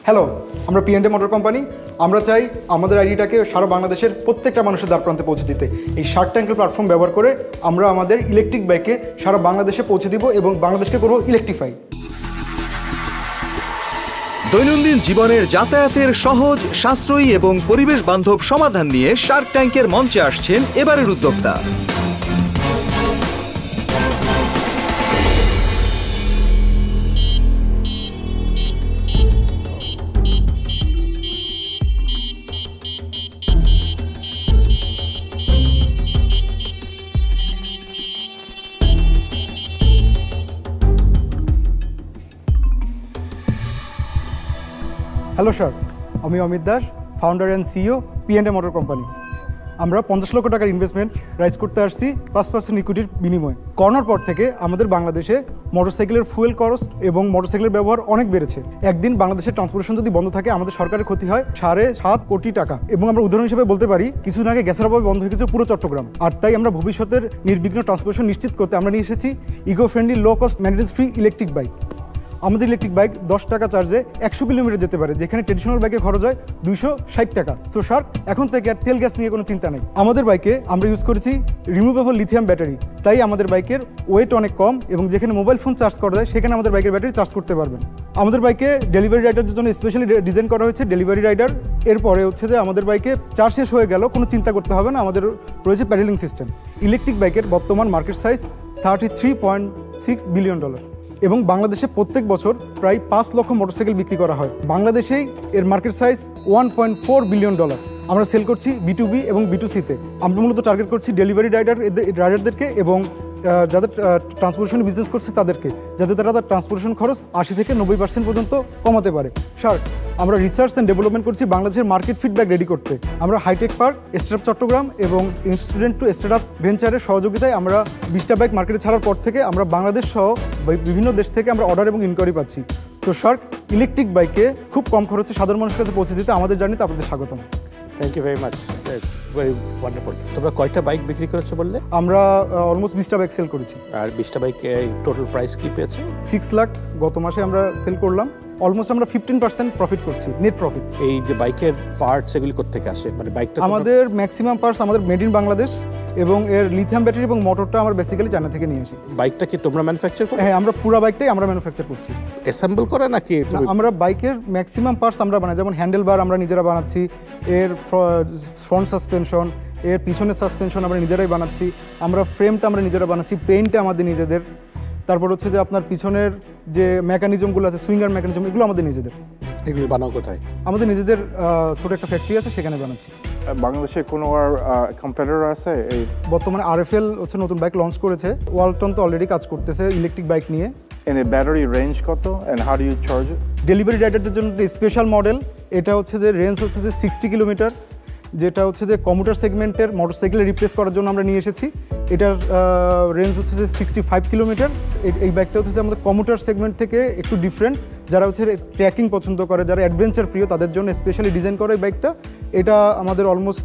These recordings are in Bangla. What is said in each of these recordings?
হ্যালো, আমরা P&A মোটর কোম্পানি। আমরা চাই আমাদের আইডিটাকে সারা বাংলাদেশের প্রত্যেকটা মানুষের দ্বার প্রান্তে পৌঁছে দিতে। এই শার্ক ট্যাঙ্কের প্ল্যাটফর্ম ব্যবহার করে আমরা আমাদের ইলেকট্রিক বাইকে সারা বাংলাদেশে পৌঁছে দিব এবং বাংলাদেশকে করব ইলেকট্রিফাই। দৈনন্দিন জীবনের যাতায়াতের সহজ, সাশ্রয়ী এবং পরিবেশ বান্ধব সমাধান নিয়ে শার্ক ট্যাঙ্কের মঞ্চে আসছেন এবারের উদ্যোক্তা। হ্যালো স্যার, আমি Amit Das, founder and CEO P&A motor company. আমরা 50 লক্ষ টাকার ইনভেস্টমেন্ট রাইজ করতে আসছি 5% ইকুইটির বিনিময়ে। করোনার পর থেকে আমাদের বাংলাদেশে মোটরসাইকেলের ফুয়েল কস্ট এবং মোটরসাইকেলের ব্যবহার অনেক বেড়েছে। একদিন বাংলাদেশের ট্রান্সপোর্টেশন যদি বন্ধ থাকে আমাদের সরকারের ক্ষতি হয় 7.5 কোটি টাকা। এবং আমরা উদাহরণ হিসেবে বলতে পারি কিছুদিন আগে গ্যাসের অভাবে বন্ধ হয়ে গেছে পুরো চট্টগ্রাম। আর তাই আমরা ভবিষ্যতের নির্বিঘ্ন ট্রান্সপোর্টেশন নিশ্চিত করতে আমরা নিয়ে এসেছি eco friendly low cost maintenance free electric bike. আমাদের ইলেকট্রিক বাইক 10 টাকা চার্জে 100 কিলোমিটার যেতে পারে, যেখানে ট্রেডিশনাল বাইকে খরচ হয় 260 টাকা। সো শার্ক এখন থেকে আর তেল গ্যাস নিয়ে কোনো চিন্তা নেই। আমাদের বাইকে আমরা ইউজ করেছি রিমুভেবল লিথিয়াম ব্যাটারি, তাই আমাদের বাইকের ওয়েট অনেক কম এবং যেখানে মোবাইল ফোন চার্জ করা যায় সেখানে আমাদের বাইকের ব্যাটারি চার্জ করতে পারবেন। আমাদের বাইকে ডেলিভারি রাইডারদের জন্য স্পেশালি ডিজাইন করা হয়েছে ডেলিভারি রাইডার। এরপরে হচ্ছে যে আমাদের বাইকে চার্জ শেষ হয়ে গেল কোনো চিন্তা করতে হবে না, আমাদের রয়েছে প্যাডেলিং সিস্টেম। ইলেকট্রিক বাইকের বর্তমান মার্কেট সাইজ $33.6 বিলিয়ন এবং বাংলাদেশে প্রত্যেক বছর প্রায় 5 লক্ষ মোটরসাইকেল বিক্রি করা হয়। বাংলাদেশেই এর মার্কেট সাইজ $1.4 বিলিয়ন। আমরা সেল করছি B2B এবং B2Cতে। আমরা মূলত টার্গেট করছি ডেলিভারি রাইডারদেরকে এবং যাদের ট্রান্সপোর্টেশন বিজনেস করছে তাদেরকে, যাতে তারা তার ট্রান্সপোর্টেশন খরচ 80 থেকে 90% পর্যন্ত কমাতে পারে। স্যার, আমরা রিসার্চ অ্যান্ড ডেভেলপমেন্ট করছি বাংলাদেশের মার্কেট ফিডব্যাক রেডি করতে। আমরা হাইটেক পার্ক, স্টার্টআপ চট্টগ্রাম এবং ইনস্টুডেন্ট টু স্টার্টআপ ভেঞ্চারের সহযোগিতায় আমরা 20টা বাইক মার্কেটে ছাড়ার পর থেকে আমরা বাংলাদেশ সহ বিভিন্ন দেশ থেকে আমরা অর্ডার এবং ইনকোয়ারি পাচ্ছি। তো শার্ক ইলেকট্রিক বাইকে খুব কম খরচে সাধারণ মানুষের কাছে পৌঁছে দিতে আমাদের জার্নিতে আপনাদের স্বাগতম। Thank you very much, it's very wonderful. তোমরা কয়টা বাইক বিক্রি করেছো বললে? আমরা অলমোস্ট 20টা বাইক সেল করেছি। আর 20টা বাইকে টোটাল প্রাইস কি পেয়েছে? 6 লাখ গত মাসে আমরা সেল করলাম। অলমোস্ট আমরা 15% প্রফিট করছি, নেট প্রফিট। এই যে বাইকের পার্টস এগুলি কোত্থেকে আসে? মানে বাইকটা আমাদের ম্যাক্সিমাম পার্টস আমাদের মেড ইন বাংলাদেশ এবং এর লিথিয়াম ব্যাটারি এবং মোটরটা আমরা বেসিক্যালি চায়না থেকে নিয়ে আসি। বাইকটা কি তোমরা ম্যানুফ্যাকচার করো? হ্যাঁ, আমরা পুরো বাইকটাই আমরা ম্যানুফ্যাকচার করছি। অ্যাসেম্বল করে নাকি? আমরা বাইকের ম্যাক্সিমাম পার্টস আমরা বানাই, যেমন হ্যান্ডেল বার আমরা নিজেরা বানাচ্ছি, এর ফ্রন্ট সাসপেনশন, এর পিছনের সাসপেনশন আমরা নিজেরাই বানাচ্ছি, আমরা ফ্রেমটা আমরা নিজেরা বানাচ্ছি, পেইন্টটা আমাদের নিজেদের। তারপর হচ্ছে যে আপনার পিছনের যে মেকানিজমগুলো আছে, সুইঙ্গার মেকানিজম, এগুলো আমাদের নিজেদের। এগুলো বানাও কোথায়? আমাদের নিজেদের ছোট একটা ফ্যাক্টরি আছে, সেখানে বানাচ্ছি। বাংলাদেশে কোনো আর কম্পিটিটর আছে? এই বর্তমানে RFL হচ্ছে নতুন বাইক লঞ্চ করেছে। ওয়ালটন তো অলরেডি কাজ করতেছে ইলেকট্রিক বাইক নিয়ে। এর ব্যাটারি রেঞ্জ কত and how do you charge it? Delivery রাইডারদের জন্য স্পেশাল মডেল, এটা হচ্ছে যে রেঞ্জ হচ্ছে যে 60 কিলোমিটার, যেটা হচ্ছে যে কমিউটার সেগমেন্টের মোটরসাইকেল রিপ্লেস করার জন্য আমরা নিয়ে এসেছি। এটার রেঞ্জ হচ্ছে যে 65 কিলোমিটার। এই বাইকটা হচ্ছে যে আমাদের কমিউটার সেগমেন্ট থেকে একটু ডিফারেন্ট, যারা হচ্ছে ট্রেকিং পছন্দ করে, যারা অ্যাডভেঞ্চার প্রিয়, তাদের জন্য স্পেশালি ডিজাইন করা এই বাইকটা। এটা আমাদের অলমোস্ট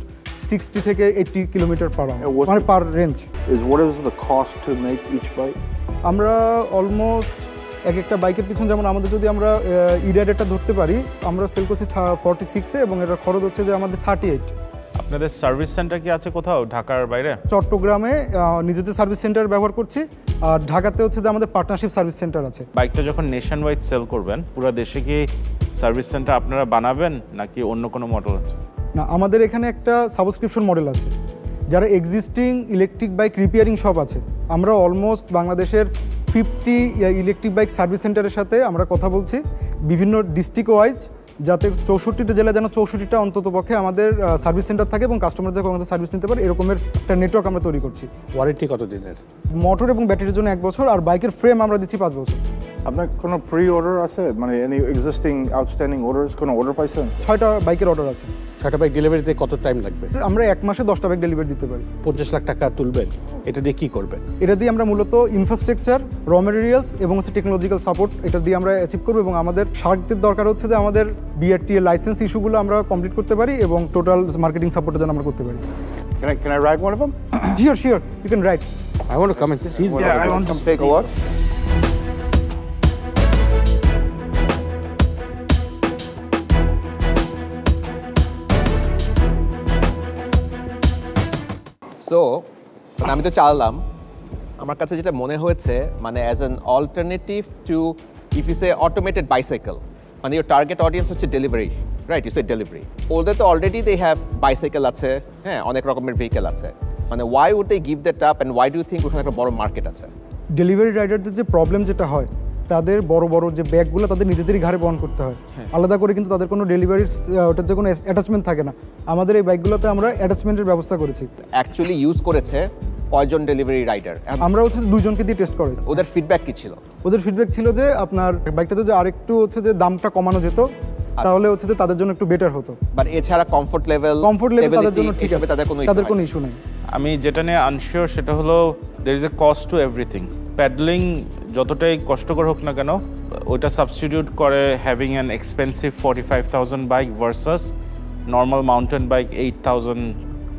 60 থেকে 80 কিলোমিটার পার আওয়ার, মানে per range. What is the cost to make each bike? আমরা অলমোস্ট একটা বাইকের পিছনে, যেমন আমাদের যদি আমরা ইরাইডারটা ধরতে পারি, আমরা সেল করছি 46-এ এবং এটার খরচ হচ্ছে যে আমাদের 38। আপনাদের সার্ভিস সেন্টার কি আছে কোথাও ঢাকার বাইরে? চট্টগ্রামে নিজেদের সার্ভিস সেন্টার ব্যবহার করছি, আর ঢাকাতে হচ্ছে যে আমাদের পার্টনারশিপ সার্ভিস সেন্টার আছে। বাইকটা যখন নেশন ওয়াইড সেল করবেন, পুরো দেশে কি সার্ভিস সেন্টার আপনারা বানাবেন নাকি অন্য কোনো মডেল আছে? না, আমাদের এখানে একটা সাবস্ক্রিপশন মডেল আছে। যারা existing electric bike repairing shop আছে, আমরা অলমোস্ট বাংলাদেশের 50 ইলেকট্রিক বাইক সার্ভিস সেন্টারের সাথে আমরা কথা বলছি বিভিন্ন ডিস্ট্রিক্ট ওয়াইজ, যাতে 64টা জেলা যেন 64টা অন্তত পক্ষে আমাদের সার্ভিস সেন্টার থাকে এবং কাস্টমার যখন আমাদের সার্ভিস নিতে পারে এরকমের একটা নেটওয়ার্ক আমরা তৈরি করছি। ওয়ারেন্টি কত দিনের? মোটর এবং ব্যাটারির জন্য 1 বছর, আর বাইকের ফ্রেম আমরা দিচ্ছি 5 বছর। আপনার কোনো প্রি অর্ডার আছে, মানে এনি এক্সিস্টিং আউটস্ট্যান্ডিং অর্ডারস, কোনো অর্ডার পাইছেন? 6টা বাইকের অর্ডার আছে। 6টা বাইক ডেলিভারিতে কত টাইম লাগবে? আমরা 1 মাসে 10টা বাইক ডেলিভারি দিতে পারি। 50 লাখ টাকা তুলবেন, এটা দিয়ে কি করবেন? এটা দিয়ে আমরা মূলত ইনফ্রাস্ট্রাকচার, র মেটেরিয়ালস এবং হচ্ছে টেকনোলজিক্যাল সাপোর্ট এটা দিয়ে আমরা অ্যাচিভ করবো। এবং আমাদের শার্কদের দরকার হচ্ছে যে আমাদের BRTA লাইসেন্স ইস্যুগুলো আমরা কমপ্লিট করতে পারি এবং টোটাল মার্কেটিং সাপোর্টের জন্য আমরা করতে পারি। Can I ride one of them? Sure, you can ride. I want to come and see. Yeah, I want to take a look. So আমি তো চালালাম, আমার কাছে যেটা মনে হয়েছে মানে as an alternative to if you say automated bicycle, মানে ইউর টার্গেট অডিয়েন্স হচ্ছে delivery, right? You say delivery, ওদের তো অলরেডি দে হ্যাভ বাইসাইকেল আছে, হ্যাঁ, অনেক রকমের ভেহিকেল আছে, মানে why would they give that up and why do you think ওখানে একটা বড় মার্কেট আছে? ডেলিভারি রাইডারদের যে প্রবলেম যেটা হয়, তাদের বড় বড় যে ব্যাগগুলো তাদের নিজেদেরই ঘাড়ে বহন করতে হয়, আলাদা করে কিন্তু তাদের কোনো ডেলিভারির ওটার যে কোনো অ্যাটাচমেন্ট থাকে না। আমাদের এই বাইকগুলোতে আমরা অ্যাটাচমেন্টের ব্যবস্থা করেছি। অ্যাকচুয়ালি ইউজ করেছে কয়জন ডেলিভারি রাইডার? আমরা হচ্ছে 2 জনকে দিয়ে টেস্ট করেছি। ওদের ফিডব্যাক কি ছিল? ওদের ফিডব্যাক ছিল যে আপনার বাইকটাতে যে আরেকটু হচ্ছে যে দামটা কমানো যেত, তাহলে হচ্ছে যে তাদের জন্য একটু বেটার হতো। বাট এছাড়া কমফোর্ট লেভেল তাদের জন্য ঠিক আছে, তাদের কোনো ইস্যু নেই। আমি যেটা নিয়ে আনশিওর সেটা হলো there is a cost to everything. Paddling যতটাই কষ্টকর হোক না কেন, ওইটা সাবস্টিটিউট করে having an expensive 45,000 bike versus normal mountain bike 8,000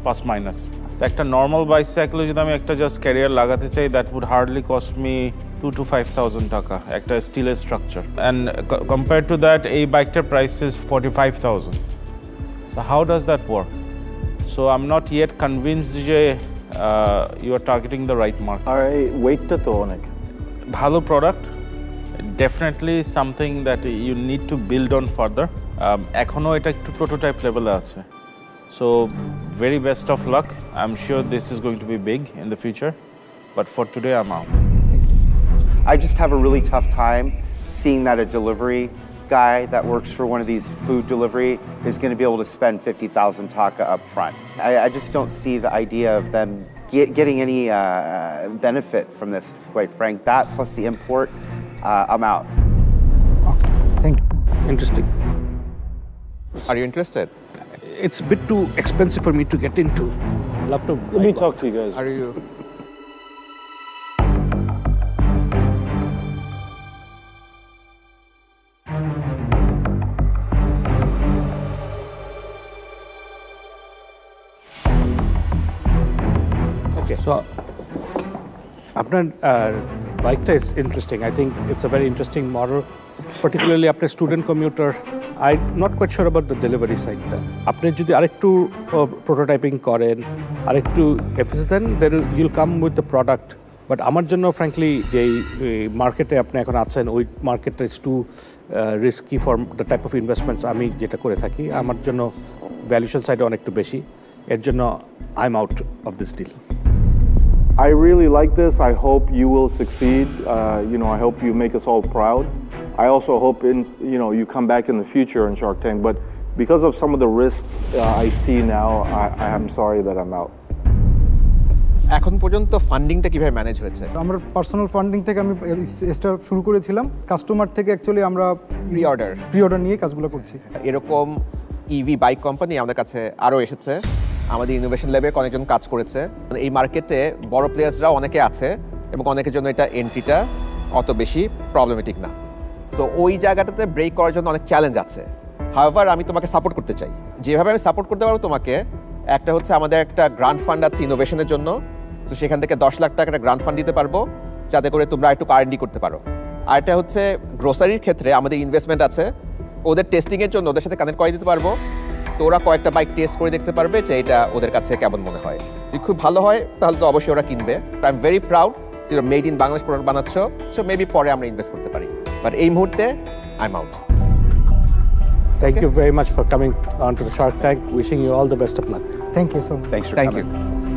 plus minus. তো একটা নর্মাল বাইসাইকেলে যদি আমি একটা জাস্ট ক্যারিয়ার লাগাতে চাই, that would hardly cost me 2,000 to 5,000 টাকা, একটা স্টিলের structure. And compare to that এই বাইকটার price is 45,000। So how does that work? So I'm not yet convinced যে you are targeting the right market. আর এই ওয়েটটা তো অনেক ভালো product, definitely something that you need to build on further. এখনও এটা একটু প্রোটোটাইপ লেভেলে আছে। So very best of luck. I am sure this is going to be big in the future, but for today I am out. I just have a really tough time seeing that a delivery guy that works for one of these food delivery is going to be able to spend 50,000 taka up front. I just don't see the idea of them getting any benefit from this, quite frank. That plus the import, I'm out. Okay, thank you. Interesting. Are you interested? It's a bit too expensive for me to get into. Love to. Let me talk to you guys. Are you? So, আপনার বাইকটা is interesting. I think it's a very interesting model, particularly আপনার student commuter. I not quite sure about the delivery সাইডটা। আপনি যদি আরেকটু প্রোটোটাইপিং করেন, আরেকটু এফিস দেন, then you'll come with the product. But আমার জন্য ফ্র্যাঙ্কলি যেই মার্কেটে আপনি এখন আছেন, ওই মার্কেটটা is two risky for the type of investments আমি যেটা করে থাকি। আমার জন্য ভ্যালুয়েশন সাইডে অনেকটু বেশি, এর জন্য I am out of this deal. I really like this. I hope you will succeed. I hope you make us all proud. I also hope you come back in the future in Shark Tank. But because of some of the risks I see now, I am sorry that I'm out. এখন পর্যন্ত ফান্ডিংটা কিভাবে ম্যানেজ হয়েছে? আমরা পার্সোনাল ফান্ডিং থেকে আমি স্টার্ট শুরু করেছিলাম। কাস্টমার থেকে অ্যাকচুয়ালি আমরা প্রি অর্ডার নিয়ে কাজগুলো করছি। এরকম ইভি বাইক কোম্পানি আমাদের কাছে আরও এসেছে, আমাদের ইনোভেশন ল্যাবে অনেকজন কাজ করেছে। এই মার্কেটে বড় প্লেয়ার্সরাও অনেকে আছে এবং অনেকের জন্য এটা এন্ট্রিটা অত বেশি প্রবলেমেটিক না। সো ওই জায়গাটাতে ব্রেক করার জন্য অনেক চ্যালেঞ্জ আছে। হাওয়েভার আমি তোমাকে সাপোর্ট করতে চাই। যেভাবে আমি সাপোর্ট করতে পারবো তোমাকে, একটা হচ্ছে আমাদের একটা গ্রান্ট ফান্ড আছে ইনোভেশনের জন্য। তো সেখান থেকে 10 লাখ টাকা একটা গ্রান্ট ফান্ড দিতে পারবো, যাতে করে তোমরা একটু R&D করতে পারো। আর এটা হচ্ছে গ্রোসারির ক্ষেত্রে আমাদের ইনভেস্টমেন্ট আছে, ওদের টেস্টিংয়ের জন্য ওদের সাথে কানেক্ট করে দিতে পারবো। তো ওরা কয়েকটা বাইক টেস্ট করে দেখতে পারবে যে এটা ওদের কাছে কেমন মনে হয়। যদি খুব ভালো হয় তাহলে তো অবশ্যই ওরা কিনবে। আই এম ভেরি প্রাউড তুমি মেড ইন বাংলাদেশ প্রোডাক্ট বানাচ্ছ। সো মেবি পরে আমরা ইনভেস্ট করতে পারি, বাট এই মুহূর্তে I am out. Thank you very much for coming on to the Shark Tank. Wishing you all the best of luck. Thank you so much. Thanks for thank coming. You.